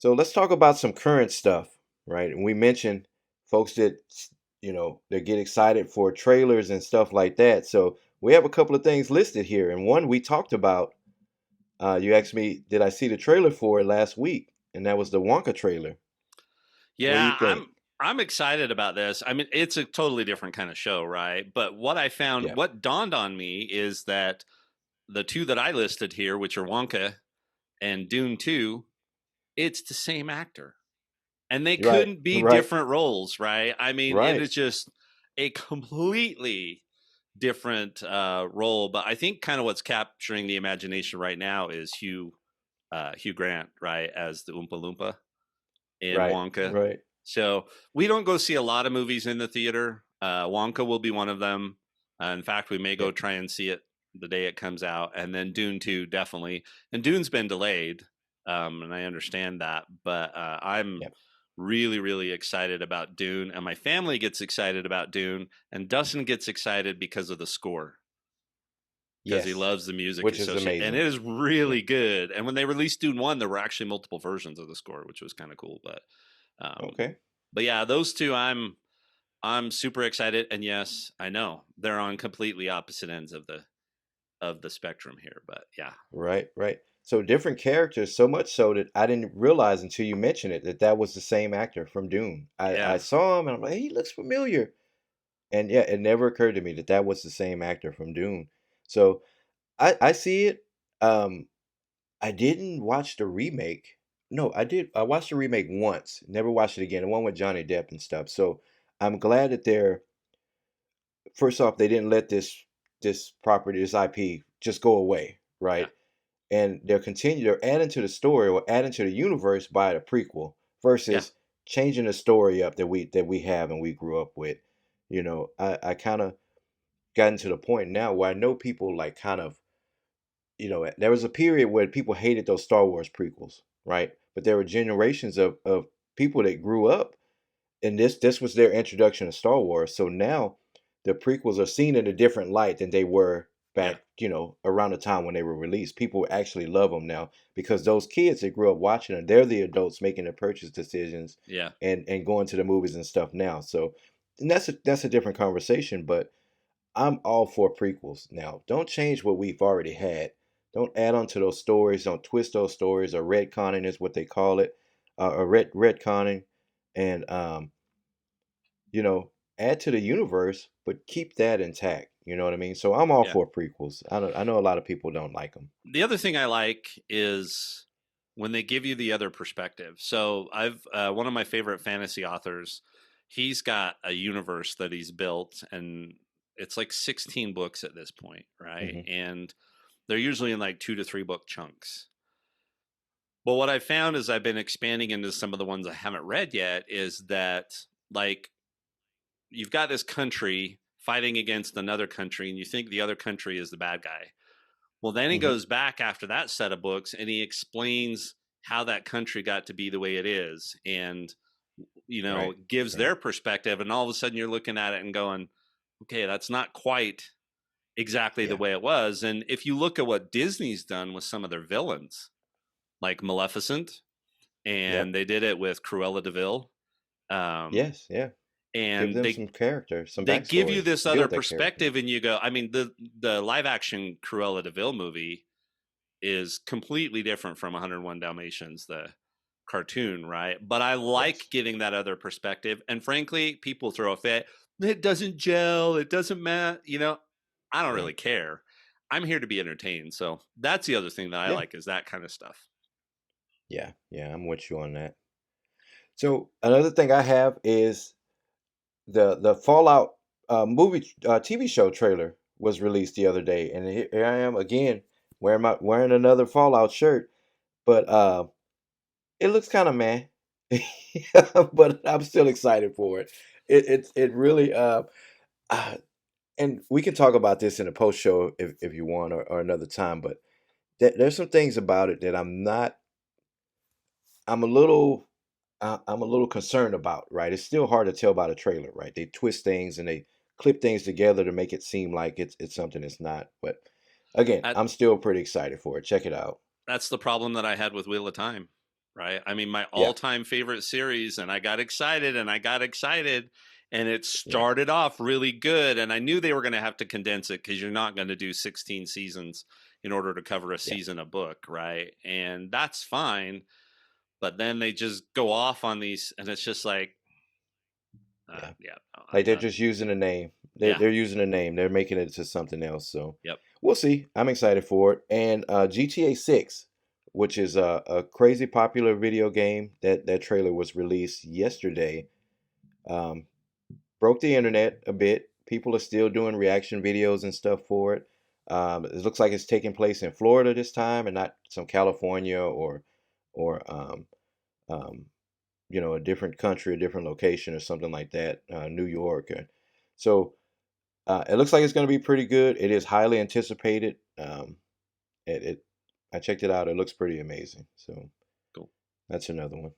So let's talk about some current stuff, right? And we mentioned folks that they get excited for trailers and stuff like that. So we have a couple of things listed here, and one we talked about. You asked me, did I see the trailer for it last week? And that was the Wonka trailer. What do you Yeah, think? I'm excited about this. I mean, it's a totally different kind of show, right? But what I found, Yeah, what dawned on me is that the two that I listed here, which are Wonka and Dune 2, it's the same actor. And they right, couldn't be right, different roles, right? I mean, it right. is just a completely different role. But I think kind of what's capturing the imagination right now is Hugh Grant, right, as the Oompa Loompa in Right, Wonka. right. So we don't go see a lot of movies in the theater. Wonka will be one of them. In fact, we may Yeah, go try and see it the day it comes out, and then Dune 2 definitely. And Dune's been delayed, and I understand that, but I'm yeah. really, really excited about Dune, and my family gets excited about Dune, and Dustin gets excited because of the score, because he Yes, loves the music which is associated, and amazing. it is Yeah. really good. And when they released Dune 1, there were actually multiple versions of the score, which was kind of cool. Um, Okay. but yeah, those two I'm super excited, and yes, I know they're on completely opposite ends of the spectrum here, but yeah, Right, right. So different characters, so much so that I didn't realize until you mentioned it that that was the same actor from Dune. I yeah, saw him and I'm like, he looks familiar. And yeah, it never occurred to me that that was the same actor from Dune. So I see it. Um, I didn't watch the remake. No, I did. I watched the remake once. Never watched it again. The one with Johnny Depp and stuff. So I'm glad that they're first off they didn't let this property, this IP, just go away, yeah, right? And they're adding to the story or adding to the universe by the prequel yeah, versus changing the story up that we have and we grew up with. I kind of gotten to the point now where I know people like kind of, there was a period where people hated those Star Wars prequels, right? But there were generations of people that grew up and this was their introduction to Star Wars. So now the prequels are seen in a different light than they were yeah, back, around the time when they were released. People actually love them now because those kids that grew up watching them, they're the adults making the purchase decisions yeah. and going to the movies and stuff now. So and that's a different conversation, but I'm all for prequels now. Don't change what we've already had. Don't add on to those stories. Don't twist those stories or retconning is what they call it, or retconning, and you know, add to the universe, but keep that intact. You know what I mean? So I'm all Yeah. for prequels. I know a lot of people don't like them. The other thing I like is when they give you the other perspective. So I've one of my favorite fantasy authors. He's got a universe that he's built, and it's like 16 books at this point, right? Hmm. And they're usually in like 2 to 3 book chunks. But what I found as I've been expanding into some of the ones I haven't read yet is that, like, you've got this country fighting against another country, and you think the other country is the bad guy. Well, then he Hmm. goes back after that set of books and he explains how that country got to be the way it is, and Right. gives Right. their perspective, and all of a sudden you're looking at it and going, okay, that's not quite exactly the Yeah. way it was. And if you look at what Disney's done with some of their villains, like Maleficent, and Yep. they did it with Cruella de Vil, um, Yes. Yeah. Give and them they some character, some they give you backstory. this other Build that character. perspective, and you go, I mean, the live action Cruella de Vil movie is completely different from 101 Dalmatians, the cartoon, right? But I like Yes. getting that other perspective. And frankly, people throw a fit. It doesn't gel. It doesn't matter. I don't Yeah. really care. I'm here to be entertained. So that's the other thing that I Yeah. like is that kind of stuff. Yeah. Yeah. I'm with you on that. So another thing I have is the Fallout movie TV show trailer was released the other day, and here I am again wearing another Fallout shirt, but it looks kind of meh, but I'm still excited for it. It really uh, and we can talk about this in a post show if you want or another time, but there's some things about it that I'm not. I'm a little I'm a little concerned about, right? It's still hard to tell by the trailer, right? They twist things and they clip things together to make it seem like it's something it's not. But again, That, I'm still pretty excited for it. Check it out. that's the problem that I had with Wheel of Time. right? I mean, my Yeah, all-time favorite series, and I got excited and I got excited, and it yeah, started off really good, and I knew they were going to have to condense it because you're not going to do 16 seasons in order to cover a yeah, season a book, right? And that's fine, but then they just go off on these, and it's just like, yeah. yeah, no, Like I'm they're done. just using the name. Yeah, They're using the name. They're making it to something else. So yep. we'll see. I'm excited for it. And GTA 6, which is a crazy popular video game, that trailer was released yesterday. Um, Broke the internet a bit. People are still doing reaction videos and stuff for it. It looks like it's taking place in Florida this time, and not some California or um, a different country, a different location, or something like that, New York. So it looks like it's going to be pretty good. It is highly anticipated. It I checked it out. It looks pretty amazing. So Cool. that's another one.